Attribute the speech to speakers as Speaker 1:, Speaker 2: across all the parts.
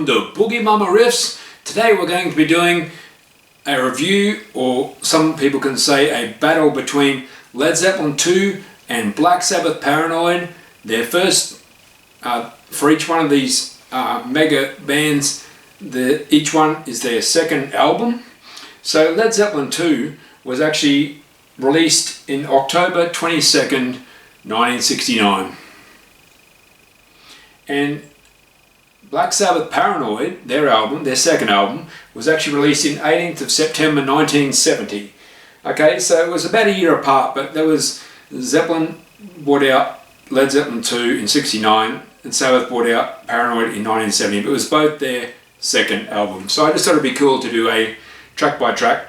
Speaker 1: welcome to Boogie Mama Riffs. Today we're going to be doing a review, or some people can say a battle between Led Zeppelin 2 and Black Sabbath Paranoid. Their first, for each one of these mega bands, each one is their second album. So Led Zeppelin 2 was actually released in October 22nd, 1969. And Black Sabbath Paranoid, their second album, was actually released in 18th of September 1970. Okay, so it was about a year apart, but there was Zeppelin brought out Led Zeppelin 2 in 69 and Sabbath brought out Paranoid in 1970. But it was both their second album. So I just thought it'd be cool to do a track by track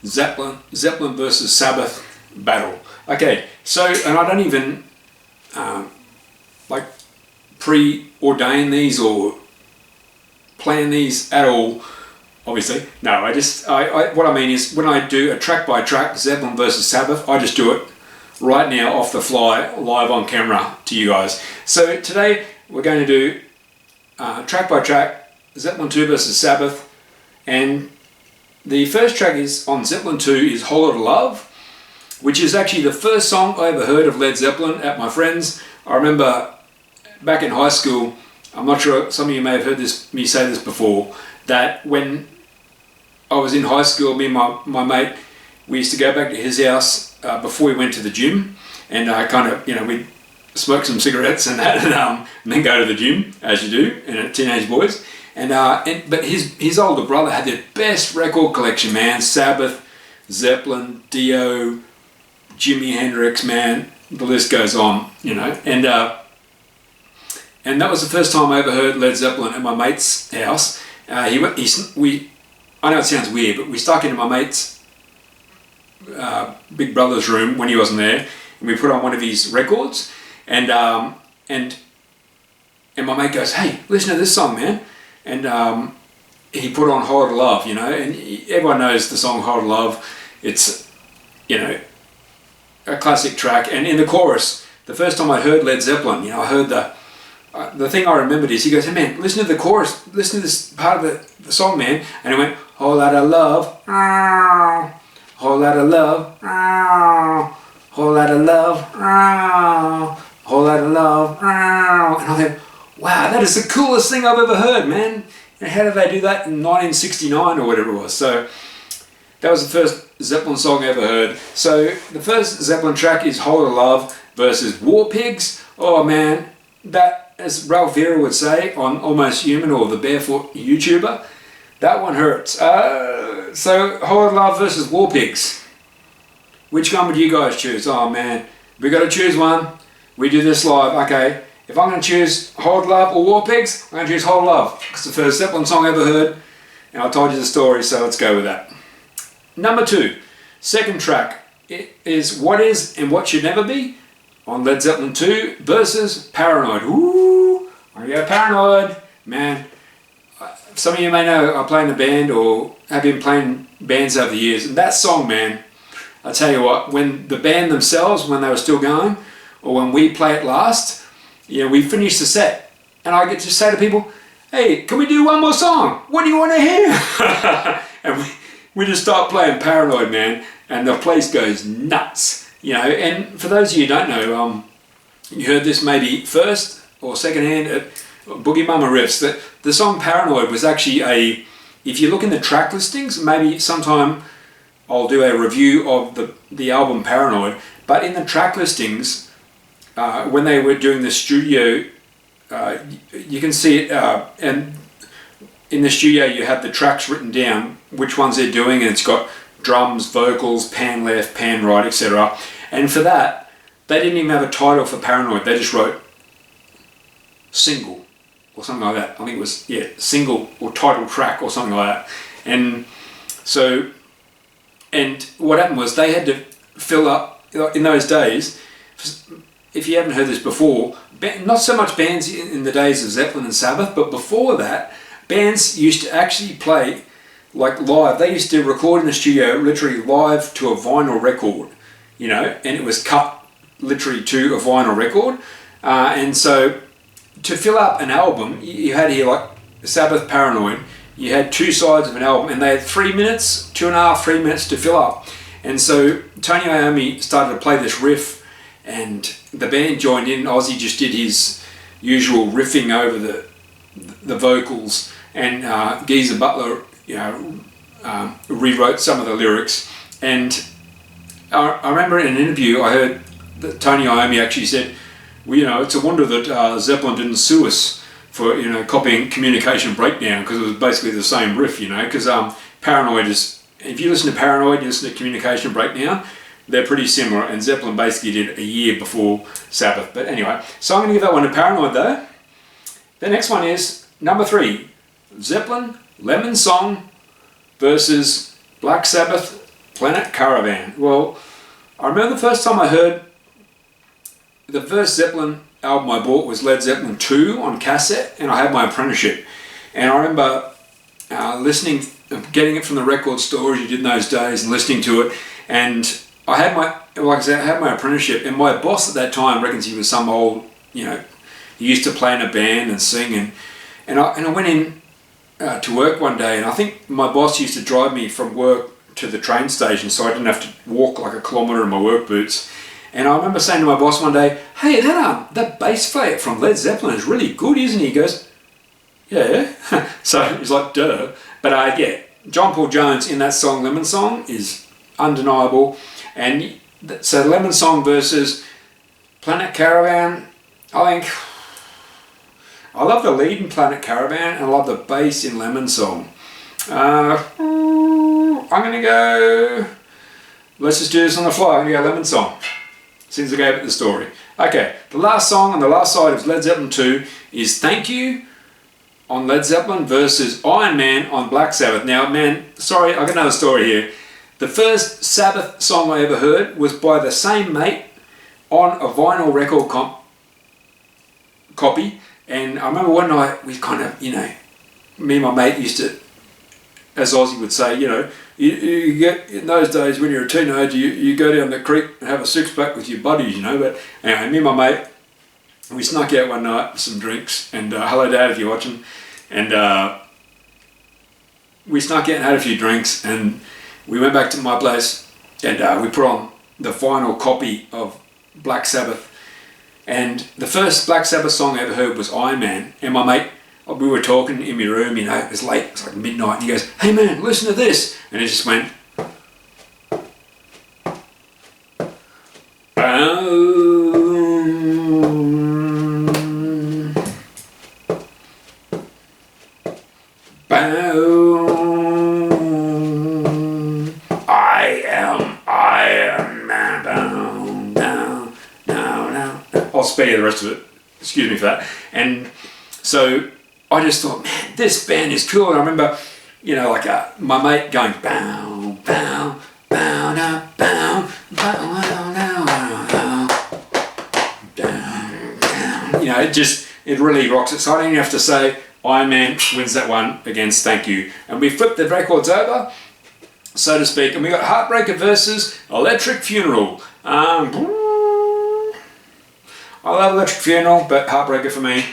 Speaker 1: Zeppelin versus Sabbath battle. Okay, so, and I don't even like preordain these or plan these at all, obviously. No, what I mean is, when I do a track by track Zeppelin versus Sabbath, I just do it right now off the fly, live on camera to you guys. So today we're going to do track by track Zeppelin 2 versus Sabbath, and the first track is on Zeppelin 2 is Whole Lotta Love, which is actually the first song I ever heard of Led Zeppelin at my friend's. I remember back in high school, I'm not sure, some of you may have heard me say this before, that when I was in high school, me and my mate, we used to go back to his house before we went to the gym, and we'd smoke some cigarettes and that, and then go to the gym, as you do, teenage boys. But his older brother had the best record collection, man. Sabbath, Zeppelin, Dio, Jimi Hendrix, man. The list goes on, and that was the first time I ever heard Led Zeppelin at my mate's house. I know it sounds weird, but we stuck into my mate's big brother's room when he wasn't there, and we put on one of his records, and my mate goes, "Hey, listen to this song, man." And he put on Whole Lotta Love, and everyone knows the song Whole Lotta Love. It's, a classic track. And in the chorus, the first time I heard Led Zeppelin, I heard the thing I remembered is, he goes, "Hey man, listen to the chorus, listen to this part of the song, man." And it went, "Whole lotta love, whole lotta love, whole lotta love, whole lotta love." And I thought, wow, that is the coolest thing I've ever heard, man. And how did they do that in 1969 or whatever it was? So that was the first Zeppelin song I ever heard. So the first Zeppelin track is Whole Lotta Love versus War Pigs. Oh man, that, as Ralph Vera would say on Almost Human, or the Barefoot YouTuber, that one hurts. So Whole Lotta Love versus War Pigs. Which one would you guys choose? Oh man, we got to choose one. We do this live. Okay, if I'm going to choose Whole Lotta Love or War Pigs, I'm going to choose Whole Lotta Love. It's the first Zeppelin song I ever heard, and I told you the story, so let's go with that. Number 2, second track, it is What Is and What Should Never Be on Led Zeppelin 2 versus Paranoid. Ooh, I go Paranoid. Man, some of you may know I play in a band or have been playing bands over the years, and that song, man, I tell you what, when the band themselves, when they were still going, or when we play it last, we finish the set, and I get to say to people, "Hey, can we do one more song? What do you want to hear?" And we just start playing Paranoid, man, and the place goes nuts. And for those of you who don't know, you heard this maybe first or second hand at Boogie Mama Riffs, that the song Paranoid was actually if you look in the track listings, maybe sometime I'll do a review of the album Paranoid, but in the track listings, when they were doing the studio, you can see it, and in the studio you have the tracks written down, which ones they're doing, and it's got drums, vocals, pan left, pan right, etc. And for that, they didn't even have a title for Paranoid. They just wrote single or something like that. I think it was, single or title track or something like that. And so, and what happened was they had to fill up, in those days, if you haven't heard this before, not so much bands in the days of Zeppelin and Sabbath, but before that, bands used to actually play like live. They used to record in the studio literally live to a vinyl record, and it was cut literally to a vinyl record. And so to fill up an album, you had here like Sabbath, Paranoid. You had two sides of an album, and they had 3 minutes, 2.5, 3 minutes to fill up. And so Tony Iommi started to play this riff, and the band joined in. Ozzy just did his usual riffing over the vocals, and Geezer Butler, rewrote some of the lyrics. And I remember in an interview I heard that Tony Iommi actually said, well, it's a wonder that Zeppelin didn't sue us for copying Communication Breakdown, because it was basically the same riff, because Paranoid is, if you listen to Paranoid, you listen to Communication Breakdown, they're pretty similar, and Zeppelin basically did a year before Sabbath. But anyway, so I'm going to give that one to Paranoid though. The next one is number 3, Zeppelin, Lemon Song versus Black Sabbath, Planet Caravan. Well, I remember the first time I heard the first Zeppelin album I bought was Led Zeppelin 2 on cassette, and I had my apprenticeship. And I remember getting it from the record store as you did in those days, and listening to it. And I had my apprenticeship, and my boss at that time reckons he was some old, he used to play in a band and sing. And I went in to work one day, and I think my boss used to drive me from work to the train station so I didn't have to walk like a kilometre in my work boots. And I remember saying to my boss one day, "Hey, that bass player from Led Zeppelin is really good, isn't he?" He goes, "Yeah." So he's like, "Duh." But yeah, John Paul Jones in that song, Lemon Song, is undeniable. And so Lemon Song versus Planet Caravan, I think I love the lead in Planet Caravan, and I love the bass in Lemon Song. I'm going to go, let's just do this on the fly, I'm going to go Lemon Song, since I gave it the story. Okay, the last song on the last side of Led Zeppelin 2 is Thank You on Led Zeppelin versus Iron Man on Black Sabbath. Now, man, sorry, I've got another story here. The first Sabbath song I ever heard was by the same mate on a vinyl record copy. And I remember one night we kind of, me and my mate used to, as Ozzy would say, you get, in those days when you're a teenager, you go down the creek and have a six-pack with your buddies, But anyway, me and my mate, we snuck out one night with some drinks, and hello Dad if you're watching, and we snuck out and had a few drinks, and we went back to my place, and we put on the vinyl copy of Black Sabbath. And the first Black Sabbath song I ever heard was Iron Man, and my mate, we were talking in my room, it was late, it was like midnight, and he goes, "Hey man, listen to this," and it just went, boom, boom, I am man, boom, down, down, down. I'll spare you the rest of it, excuse me for that. And so I just thought, man, this band is cool. And I remember, my mate going, bow, bow, bow, bow, bow, bow, down, down. It really rocks it. So I don't even have to say Iron Man wins that one against Thank You. And we flipped the records over, so to speak, and we got Heartbreaker versus Electric Funeral. I love Electric Funeral, but Heartbreaker for me.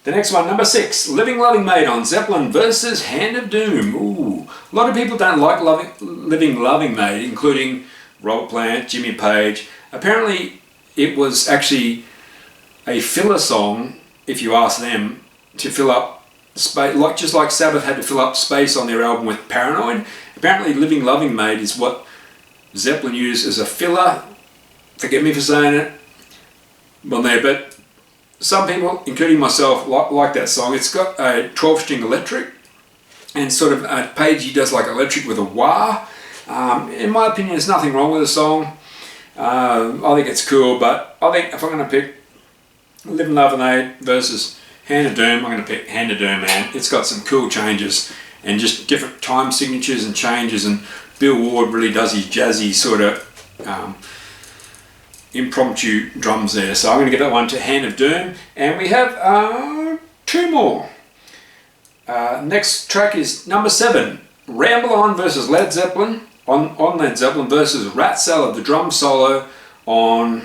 Speaker 1: The next one, number 6, Living Loving Maid on Zeppelin versus Hand of Doom. Ooh, a lot of people don't like Living Loving Maid, including Robert Plant, Jimmy Page. Apparently, it was actually a filler song, if you ask them, to fill up space, just like Sabbath had to fill up space on their album with Paranoid. Apparently, Living Loving Maid is what Zeppelin used as a filler. Forgive me for saying it on there, but some people, including myself, like that song. It's got a 12-string electric, and sort of Pagey does like electric with a wah. In my opinion, there's nothing wrong with the song. I think it's cool, but I think if I'm going to pick Living Loving Maid versus Hand of Doom, I'm going to pick Hand of Doom, man. It's got some cool changes and just different time signatures and changes, and Bill Ward really does his jazzy sort of impromptu drums there. So I'm going to give that one to Hand of Doom. And we have 2 more. Next track is number 7, Ramble On versus Led Zeppelin on Led Zeppelin versus Rat Salad, the drum solo on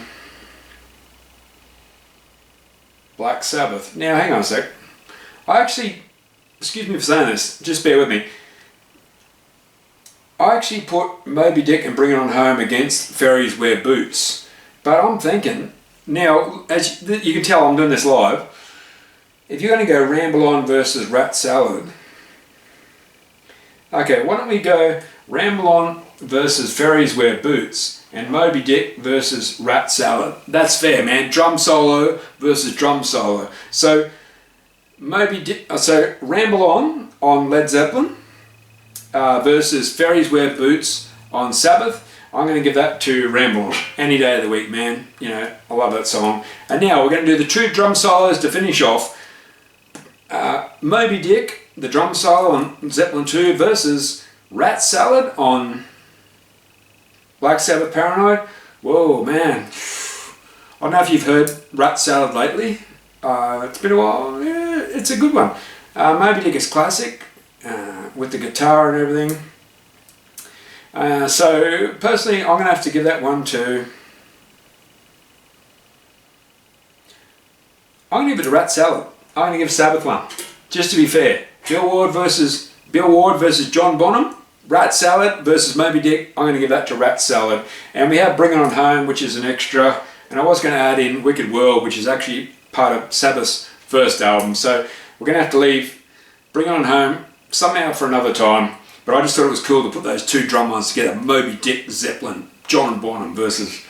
Speaker 1: Black Sabbath. Now, hang on a sec. I actually, excuse me for saying this, just bear with me. I actually put Moby Dick and Bring It On Home against Fairies Wear Boots. But I'm thinking, now, as you can tell I'm doing this live, if you're going to go Ramble On versus Rat Salad, okay, why don't we go Ramble On versus Fairies Wear Boots and Moby Dick versus Rat Salad. That's fair, man. Drum solo versus drum solo. So Ramble On Led Zeppelin versus Fairies Wear Boots on Sabbath. I'm going to give that to Ramble On any day of the week, man. You know, I love that song. And now we're going to do the two drum solos to finish off. Moby Dick, the drum solo on Zeppelin 2 versus Rat Salad on Black Sabbath Paranoid. Whoa, man. I don't know if you've heard Rat Salad lately. It's been a while. Yeah, it's a good one. Moby Dick is classic with the guitar and everything. So personally, I'm going to have to give that one to... I'm going to give it to Rat Salad. I'm going to give Sabbath one, just to be fair. Bill Ward versus John Bonham. Rat Salad versus Moby Dick. I'm going to give that to Rat Salad. And we have Bring It On Home, which is an extra. And I was going to add in Wicked World, which is actually part of Sabbath's first album. So we're going to have to leave Bring It On Home somehow for another time. But I just thought it was cool to put those two drum ones together. Moby Dick, Zeppelin, John Bonham versus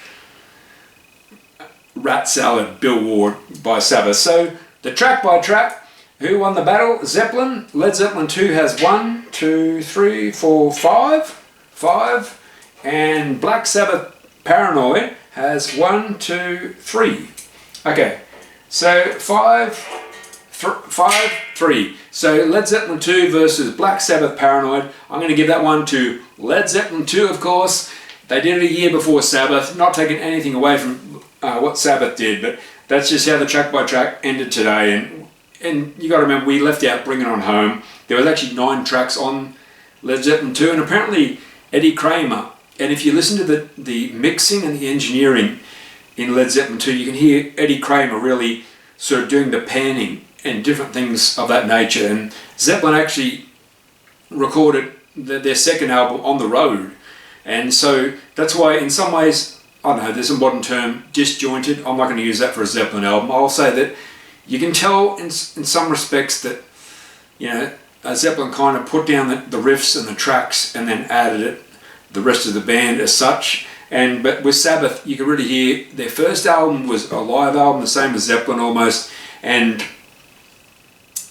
Speaker 1: Rat Salad, Bill Ward by Sabbath. So the track by track, who won the battle? Zeppelin. Led Zeppelin 2 has 1, 2, 3, 4, 5. And Black Sabbath Paranoid has 1, 2, 3. Okay, so 5, 3. So Led Zeppelin 2 versus Black Sabbath Paranoid. I'm going to give that one to Led Zeppelin 2, of course. They did it a year before Sabbath, not taking anything away from what Sabbath did, but that's just how the track by track ended today. And you got to remember, we left out Bring It On Home. There was actually 9 tracks on Led Zeppelin 2, and apparently Eddie Kramer. And if you listen to the mixing and the engineering in Led Zeppelin 2, you can hear Eddie Kramer really sort of doing the panning and different things of that nature. And Zeppelin actually recorded their second album on the road. And so that's why in some ways, I don't know, there's a modern term, disjointed. I'm not going to use that for a Zeppelin album. I'll say that you can tell in some respects that, you know, Zeppelin kind of put down the riffs and the tracks and then added the rest of the band as such. But with Sabbath, you can really hear their first album was a live album, the same as Zeppelin almost. And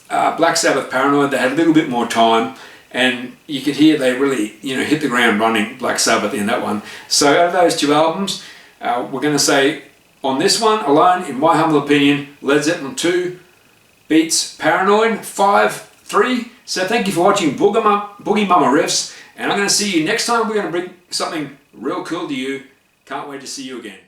Speaker 1: Black Sabbath Paranoid, they had a little bit more time, and you could hear they really, you know, hit the ground running, Black Sabbath, in that one. So out of those two albums, we're going to say on this one alone, in my humble opinion, Led Zeppelin 2 beats Paranoid 5-3. So thank you for watching Boogie Mama Riffs, and I'm going to see you next time. We're going to bring something real cool to you. Can't wait to see you again.